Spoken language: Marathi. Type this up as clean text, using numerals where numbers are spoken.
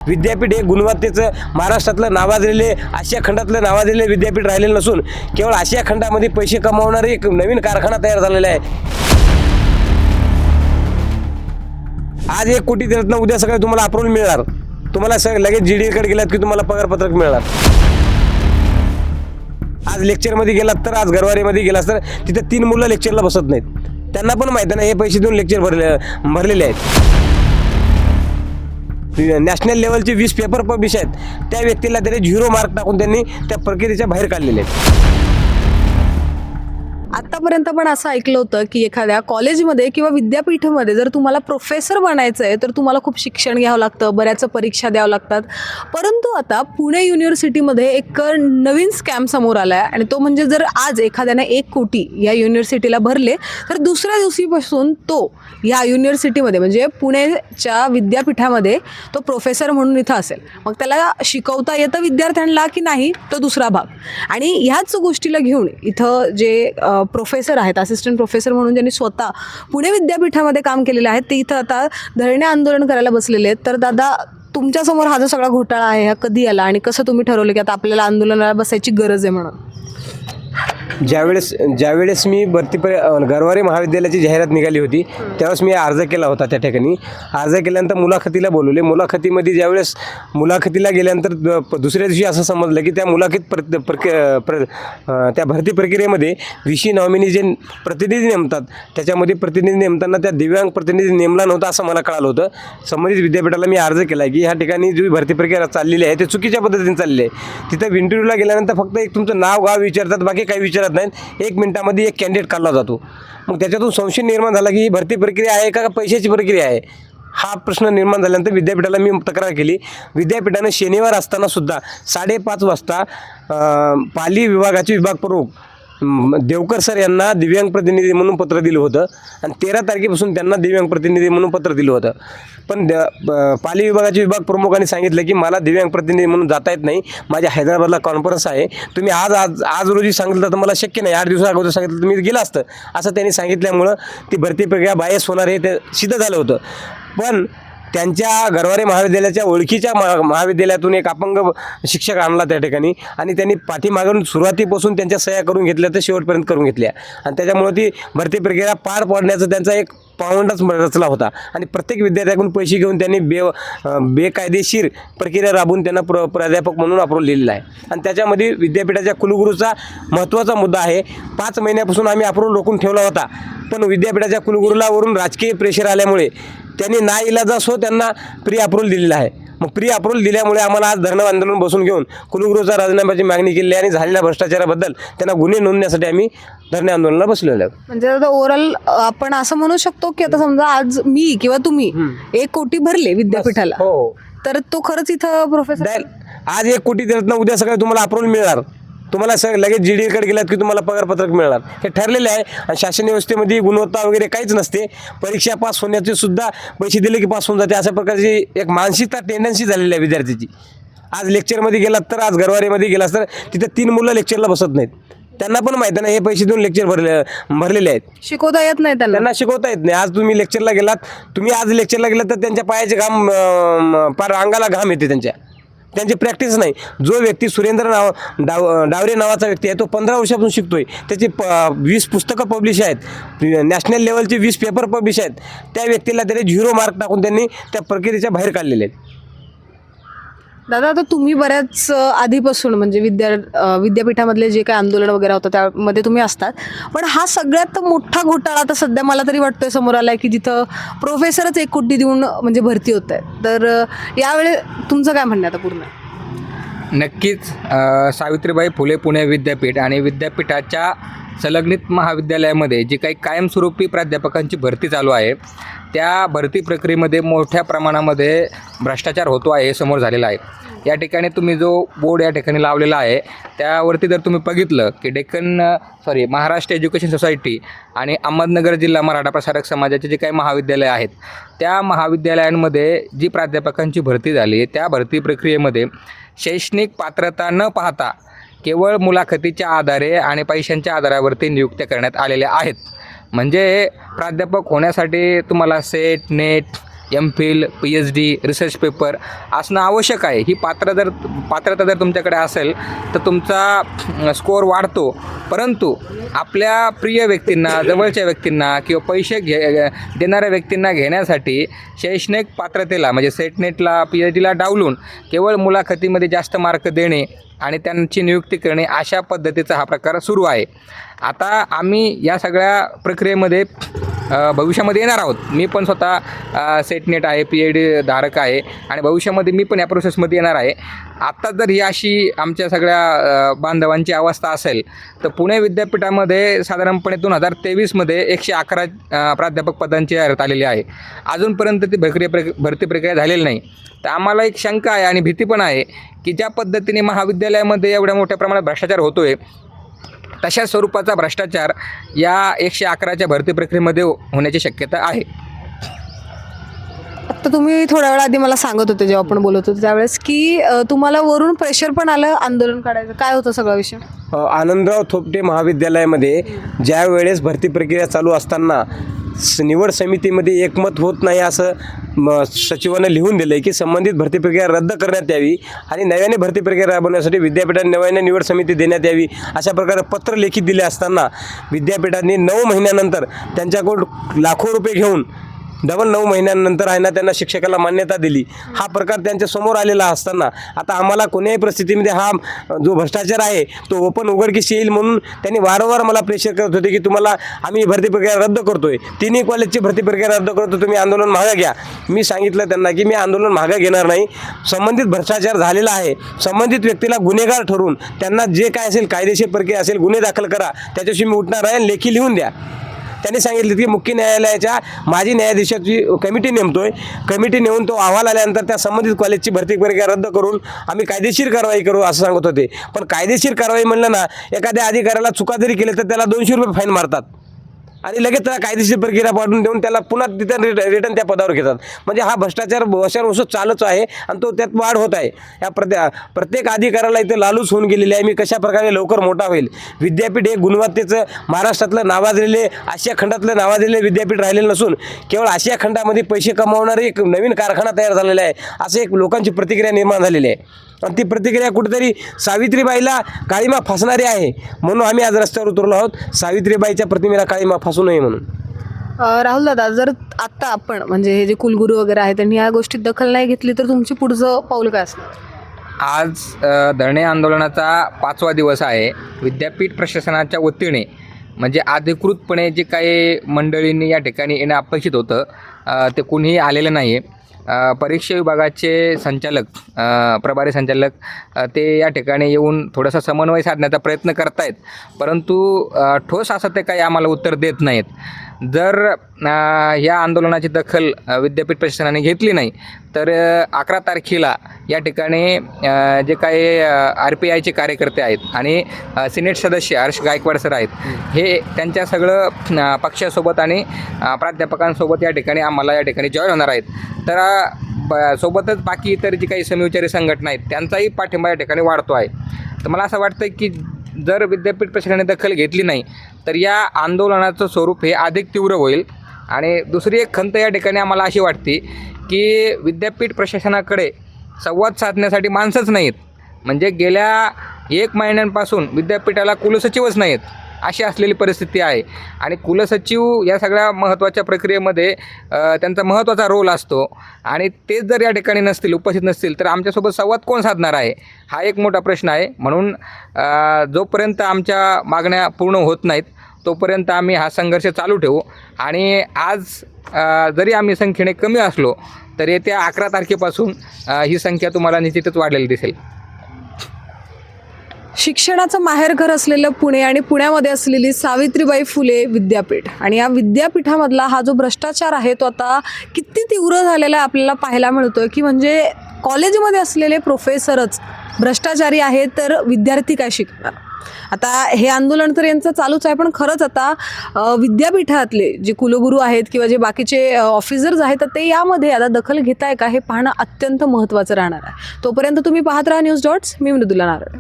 विद्यापीठ हे गुणवत्तेचं महाराष्ट्रातलं नावाजलेले आशिया खंडातलं नावाजलेले विद्यापीठ राहिलेलं नसून केवळ आशिया खंडामध्ये पैसे कमावणारे एक नवीन कारखाना तयार झालेला आहे। आज 1 कोटी देतात ना, उद्या सगळं तुम्हाला अप्रूव्हल मिळणार, तुम्हाला लगेच GD कडे गेलात की तुम्हाला पगारपत्रक मिळणार। आज लेक्चरमध्ये गेलात तर, आज गरवारीमध्ये गेलात तर तिथे 3 मुलं लेक्चरला बसत नाहीत, त्यांना पण माहिती नाही हे पैसे देऊन लेक्चर भरलेले आहेत। नॅशनल लेवलचे 20 पेपर पब्लिश आहेत, त्या व्यक्तीला त्याने 0 मार्क टाकून त्यांनी त्या प्रक्रियेच्या बाहेर काढलेले आहेत। आतापर्यंत पण असं ऐकलं होतं की एखाद्या कॉलेजमध्ये किंवा विद्यापीठामध्ये जर तुम्हाला प्रोफेसर बनायचं आहे तर तुम्हाला खूप शिक्षण घ्यावं लागतं, बऱ्याच परीक्षा द्यावं लागतात। परंतु आता पुणे युनिव्हर्सिटीमध्ये एक नवीन स्कॅम समोर आला आहे आणि तो म्हणजे जर आज एखाद्याने 1 कोटी या युनिव्हर्सिटीला भरले तर दुसऱ्या दिवशीपासून तो या युनिव्हर्सिटीमध्ये म्हणजे पुणेच्या विद्यापीठामध्ये तो प्रोफेसर म्हणून इथं असेल। मग त्याला शिकवता येतं विद्यार्थ्यांना की नाही तो दुसरा भाग। आणि ह्याच गोष्टीला घेऊन इथं जे प्रोफेसर आहेत, असिस्टंट प्रोफेसर म्हणून ज्यांनी स्वतः पुणे विद्यापीठामध्ये काम केलेलं आहे ते इथं आता धरणे आंदोलन करायला बसलेले आहेत। तर दादा, तुमच्यासमोर हा जो सगळा घोटाळा आहे हा कधी आला आणि कसं तुम्ही ठरवलं की आता आपल्याला आंदोलनाला बसायची गरज आहे म्हणून? ज्यावेळेस मी गरवारी महाविद्यालयाची जाहिरात निघाली होती त्यावेळेस मी अर्ज केला होता। त्या ठिकाणी अर्ज केल्यानंतर मुलाखतीला बोलवले। मुलाखतीमध्ये ज्यावेळेस मुलाखतीला गेल्यानंतर दुसऱ्या दिवशी असं समजलं की त्या त्या भरती प्रक्रियेमध्ये VC नॉमिनी जे प्रतिनिधी नेमतात त्याच्यामध्ये प्रतिनिधी नेमताना त्या दिव्यांग प्रतिनिधी नेमला नव्हता असं मला कळालं होतं। संबंधित विद्यापीठाला मी अर्ज केला की ह्या ठिकाणी जी भरती प्रक्रिया चाललेली आहे ते चुकीच्या पद्धतीने चालली आहे। तिथं इंटरव्ह्यूला गेल्यानंतर फक्त एक तुमचं नाव गाव विचारतात, बाकी काही विचारत नाहीत। 1 मिनिटामध्ये एक कॅन्डिडेट काढला जातो। मग त्याच्यातून संशय निर्माण झाला की ही भरती प्रक्रिया आहे का पैशाची प्रक्रिया आहे, हा प्रश्न निर्माण झाल्यानंतर विद्यापीठाला मी तक्रार केली। विद्यापीठानं शनिवार असताना सुद्धा 5:30 वाजता पाली विभागाचे विभाग प्रमुख देवकर सर यांना दिव्यांग प्रतिनिधी म्हणून पत्र दिलं होतं आणि 13 तारखेपासून त्यांना दिव्यांग प्रतिनिधी म्हणून पत्र दिलं होतं। पण पाली विभागाचे विभाग प्रमुखांनी सांगितलं की मला दिव्यांग प्रतिनिधी म्हणून जाता येत नाही, माझ्या हैदराबादला कॉन्फरन्स आहे, तुम्ही आज रोजी सांगितलं तर मला शक्य नाही, 8 दिवसा अगोदर सांगितलं तर मी गेलं असतं असं त्यांनी सांगितल्यामुळं ती भरती प्रक्रिया बायस होणार हे ते सिद्ध झालं होतं। पण त्यांच्या गरवारे महाविद्यालयाच्या ओळखीच्या महाविद्यालयातून एक अपंग शिक्षक आणला त्या ठिकाणी आणि त्यांनी पाठीमागून सुरुवातीपासून त्यांच्या सह्या करून घेतल्या तर शेवटपर्यंत करून घेतल्या आणि त्याच्यामुळे ती भरती प्रक्रिया पार पाडण्याचा त्यांचा एक पाऊंडच रचला होता। आणि प्रत्येक विद्यार्थ्याकडून पैसे घेऊन त्यांनी बेकायदेशीर प्रक्रिया राबवून त्यांना प्राध्यापक म्हणून अप्रूव्हल दिलेला आहे। आणि त्याच्यामध्ये विद्यापीठाच्या कुलगुरूचा महत्त्वाचा मुद्दा आहे। 5 महिन्यापासून आम्ही अप्रूव्हल रोखून ठेवला होता, पण विद्यापीठाच्या कुलगुरूला वरून राजकीय प्रेशर आल्यामुळे त्यांनी नाईलाजास्तव त्यांना प्री अप्रूव्हल दिलेला आहे। मग प्री अप्रूव्हल दिल्यामुळे आम्हाला आज धरणं आंदोलन बसून घेऊन कुलगुरूचा राजीनाम्याची मागणी केली आहे आणि झालेल्या भ्रष्टाचाराबद्दल त्यांना गुन्हे नोंदण्यासाठी आम्ही धरणे आंदोलनाला बसलेलो आहे। म्हणजे आता ओव्हरऑल आपण असं म्हणू शकतो की आता समजा आज मी किंवा तुम्ही 1 कोटी भरले विद्यापीठाला, हो, तर तो खरंच इथं प्रोफेसर आज 1 कोटी देतात ना, उद्या सगळं तुम्हाला अप्रूव्हल मिळणार, तुम्हाला लगेच GD कडे गेलात की तुम्हाला पगारपत्रक मिळणार, हे ठरलेले आहे। आणि शासन व्यवस्थेमध्ये गुणवत्ता वगैरे काहीच नसते, परीक्षा पास होण्याचे सुद्धा पैसे दिले की पास होऊन जाते, अशा प्रकारची एक मानसिकता टेंडन्सी झालेली आहे विद्यार्थ्याची। आज लेक्चरमध्ये गेलात तर, आज गरवारीमध्ये गेलात तर तिथे 3 मुलं लेक्चरला बसत नाहीत, त्यांना पण माहिती नाही हे पैसे देऊन लेक्चर भरलेले आहेत, शिकवता येत नाही त्यांना शिकवता येत नाही। आज तुम्ही लेक्चरला गेलात, आज लेक्चरला गेलात तर त्यांच्या पायाचे घाम पार अंगाला घाम येते, त्यांची प्रॅक्टिस नाही। जो व्यक्ती सुरेंद्र डावरे नावाचा व्यक्ती आहे तो 15 वर्षापासून शिकतोय, त्याची 20 पुस्तकं पब्लिश आहेत, नॅशनल लेवलचे 20 पेपर पब्लिश आहेत, त्या व्यक्तीला त्याने 0 मार्क टाकून त्यांनी त्या प्रक्रियेच्या बाहेर काढलेले आहेत। दादा, आता तुम्ही बऱ्याच आधीपासून म्हणजे विद्यापीठामधले जे काही आंदोलन वगैरे होतं त्यामध्ये तुम्ही असतात, पण हा सगळ्यात मोठा घोटाळा आता सध्या मला तरी वाटतोय समोर आलाय की जिथं प्रोफेसरच 1 कोटी देऊन म्हणजे भरती होत आहे। तर यावेळी तुमचं काय म्हणणं आता पूर्ण? नक्कीच सावित्रीबाई फुले पुणे विद्यापीठ आणि विद्यापीठाच्या संलग्नित महाविद्यालयामध्ये जी काही कायमस्वरूपी प्राध्यापकांची भरती चालू आहे त्या भरती प्रक्रियेमध्ये मोठ्या प्रमाणामध्ये भ्रष्टाचार होतो आहे हे समोर झालेलं आहे। या ठिकाणी तुम्ही जो बोर्ड या ठिकाणी लावलेला आहे त्यावरती जर तुम्ही बघितलं की महाराष्ट्र एज्युकेशन सोसायटी आणि अहमदनगर जिल्हा मराठा प्रसारक समाजाचे जे काही महाविद्यालय आहेत त्या महाविद्यालयांमध्ये जी प्राध्यापकांची भरती झाली त्या भरती प्रक्रियेमध्ये शैक्षणिक पात्रता न पाहता केवळ मुलाखतीच्या आधारे आणि पैशांच्या आधारावरती नियुक्त्या करण्यात आलेल्या आहेत। म्हणजे प्राध्यापक होण्यासाठी तुम्हाला set net MPhil PhD research paper असणं आवश्यक आहे. ही पात्रता जर तुमच्याकडे असेल तर तुमचा स्कोअर वाढतो. परंतु आपल्या प्रिय व्यक्तींना, जवळच्या व्यक्तींना किंवा पैसे देणाऱ्या व्यक्तींना घेण्यासाठी शैक्षणिक पात्रतेला म्हणजे सेटनेटला PhDला डावलून केवळ मुलाखतीमध्ये जास्त मार्क देणे आणि त्यांची नियुक्ती करणे अशा पद्धतीचा हा प्रकार सुरू आहे. आता आम्ही या सगळ्या प्रक्रियेमध्ये भविष्यामध्ये येणार आहोत. मी पण स्वतः सेटनेट आहे, PhD धारक आहे आणि भविष्यामध्ये मी पण या प्रोसेसमध्ये येणार आहे. आत्ता जर ही अशी आमच्या सगळ्या बांधवांची अवस्था असेल तर पुणे विद्यापीठामध्ये साधारणपणे 2023मध्ये 111 प्राध्यापक पदांची जाहिरात आलेली आहे. अजूनपर्यंत ती भरती प्रक्रिया झालेली नाही. तर आम्हाला एक शंका आहे आणि भीती पण आहे की ज्या पद्धतीने महाविद्यालयामध्ये एवढ्या मोठ्या प्रमाणात भ्रष्टाचार होतो आहे, तशा स्वरूपाचा भ्रष्टाचार या 111च्या भरती प्रक्रियेमध्ये होण्याची शक्यता आहे. आता तुम्ही थोड्या वेळा आधी मला सांगत होते जेव्हा आपण बोलत होतो त्यावेळेस की तुम्हाला वरून प्रेशर पण आलं आंदोलन काढायचं. काय होतं सगळा विषय? आनंदराव थोपटे महाविद्यालयामध्ये ज्या वेळेस भरती प्रक्रिया चालू असताना निवड समितीमध्ये एकमत होत नाही असं सचिवानं लिहून दिलं आहे की संबंधित भरती प्रक्रिया रद्द करण्यात यावी आणि नव्याने भरती प्रक्रिया राबवण्यासाठी विद्यापीठाने नव्याने निवड समिती देण्यात यावी अशा प्रकारे पत्र लेखी दिले असताना विद्यापीठाने 9 महिन्यानंतर त्यांच्याकडून लाखो रुपये घेऊन डबल 9 महिन्यानंतर आहे ना त्यांना शिक्षकाला मान्यता दिली. हा प्रकार त्यांच्या समोर आलेला असताना आता आम्हाला कोणत्याही परिस्थितीमध्ये हा जो भ्रष्टाचार आहे तो ओपन उघडकीस येईल म्हणून त्यांनी वारंवार मला प्रेशर करत होते की तुम्हाला आम्ही भरती प्रक्रिया रद्द करतोय, 3 कॉलेजची भरती प्रक्रिया रद्द करतो, तुम्ही आंदोलन मागे घ्या. मी सांगितलं त्यांना की मी आंदोलन मागे घेणार नाही. संबंधित भ्रष्टाचार झालेला आहे, संबंधित व्यक्तीला गुन्हेगार ठरवून त्यांना जे काय असेल कायदेशीर प्रक्रिया असेल गुन्हे दाखल करा, त्याच्याशी मी उठणार आहे, लेखी लिहून द्या. त्यांनी सांगितलं की मुख्य न्यायालयाच्या माजी न्यायाधीशाची कमिटी नेमतोय, कमिटी नेऊन तो अहवाल आल्यानंतर त्या संबंधित कॉलेजची भरती प्रक्रिया रद्द करून आम्ही कायदेशीर कारवाई करू असं सांगत होते. पण कायदेशीर कारवाई म्हणलं ना, एखाद्या अधिकाऱ्याला चुका जरी केले तर त्याला 200 रुपये फाईन मारतात आणि लगेच त्याला कायदेशीर प्रक्रिया पाठवून देऊन त्याला पुन्हा तिथं रिटर्न त्या पदावर घेतात. म्हणजे हा भ्रष्टाचार वर्षानुवर्ष चालूच आहे आणि तो त्यात वाढ होत आहे. या प्रत्येक अधिकाऱ्याला इथे लालूच होऊन गेलेली आहे. मी कशा प्रकारे लवकर मोठा होईल. विद्यापीठ हे गुणवत्तेचं महाराष्ट्रातलं नावाजलेले, आशिया खंडातलं नावाजलेले विद्यापीठ राहिलेलं नसून केवळ आशिया खंडामध्ये पैसे कमावणारे एक नवीन कारखाना तयार झालेला आहे असं एक लोकांची प्रतिक्रिया निर्माण झालेली आहे. आणि ती प्रतिक्रिया कुठेतरी सावित्रीबाईला काळीमा फासणारी आहे म्हणून आम्ही आज रस्त्यावर उतरलो आहोत. सावित्रीबाईच्या प्रतिमेला काळीमा फासू नये म्हणून. राहुल दादा, जर आत्ता आपण म्हणजे हे जे कुलगुरू वगैरे आहेत त्यांनी या गोष्टीत दखल नाही घेतली तर तुमची पुढचं पाऊल काय असणार? आज धरणे आंदोलनाचा 5वा दिवस आहे. विद्यापीठ प्रशासनाच्या वतीने म्हणजे अधिकृतपणे जे काही मंडळींनी या ठिकाणी येणं अपेक्षित होतं ते कुणीही आलेलं नाही आहे. परीक्षा विभागाचे संचालक, प्रभारी संचालक ते या ठिकाणी येऊन थोडासा समन्वय साधण्याचा प्रयत्न करत आहेत, परंतु ठोस असं ते काही आम्हाला उत्तर देत नाहीत. जर या आंदोलनाची दखल विद्यापीठ प्रशासनाने घेतली नाही तर 11 तारखेला या ठिकाणी जे काही RPIचे कार्यकर्ते आहेत आणि सिनेट सदस्य हर्ष गायकवाड सर आहेत, हे त्यांच्या सगळं पक्षासोबत आणि प्राध्यापकांसोबत या ठिकाणी आम्हाला या ठिकाणी जॉईन होणार आहेत. तर सोबतच बाकी इतर जी काही समविचारी संघटना आहेत त्यांचाही पाठिंबा या ठिकाणी वाढतो आहे. तर मला असं वाटतं की जर विद्यापीठ प्रशासनाने दखल घेतली नाही तर या आंदोलनाचं स्वरूप हे अधिक तीव्र होईल. आणि दुसरी एक खंत या ठिकाणी आम्हाला अशी वाटते की विद्यापीठ प्रशासनाकडे संवाद साधण्यासाठी माणसंच नाहीत. म्हणजे गेल्या 1 महिन्यांपासून विद्यापीठाला कुलसचिवच नाहीत अशी असलेली परिस्थिती आहे. आणि कुलसचिव या सगळ्या महत्त्वाच्या प्रक्रियेमध्ये त्यांचा महत्त्वाचा रोल असतो आणि तेच जर या ठिकाणी नसतील, उपस्थित नसतील तर आमच्यासोबत संवाद कोण साधणार आहे, हा एक मोठा प्रश्न आहे. म्हणून जोपर्यंत आमच्या मागण्या पूर्ण होत नाहीत तोपर्यंत आम्ही हा संघर्ष चालू ठेवू. आणि आज जरी आम्ही संख्येने कमी असलो तर येत्या 11 तारखेपासून ही संख्या तुम्हाला निश्चितच वाढलेली दिसेल. शिक्षणाचं माहेरघर असलेलं पुणे आणि पुण्यामध्ये असलेली सावित्रीबाई फुले विद्यापीठ आणि या विद्यापीठामधला हा जो भ्रष्टाचार आहे तो आता किती तीव्र झालेला आहे आपल्याला पाहायला मिळतोय की म्हणजे कॉलेजमध्ये असलेले प्रोफेसरच भ्रष्टाचारी आहेत तर विद्यार्थी काय शिकणार. आता हे आंदोलन तर यांचं चालूच आहे, पण खरंच आता विद्यापीठातले जे कुलगुरू आहेत किंवा जे बाकीचे ऑफिसर्स आहेत तर ते यामध्ये आता दखल घेत आहे का हे पाहणं अत्यंत महत्त्वाचं राहणार आहे. तोपर्यंत तुम्ही पाहत राहा न्यूज डॉट्स. मी मृदुला नारळ.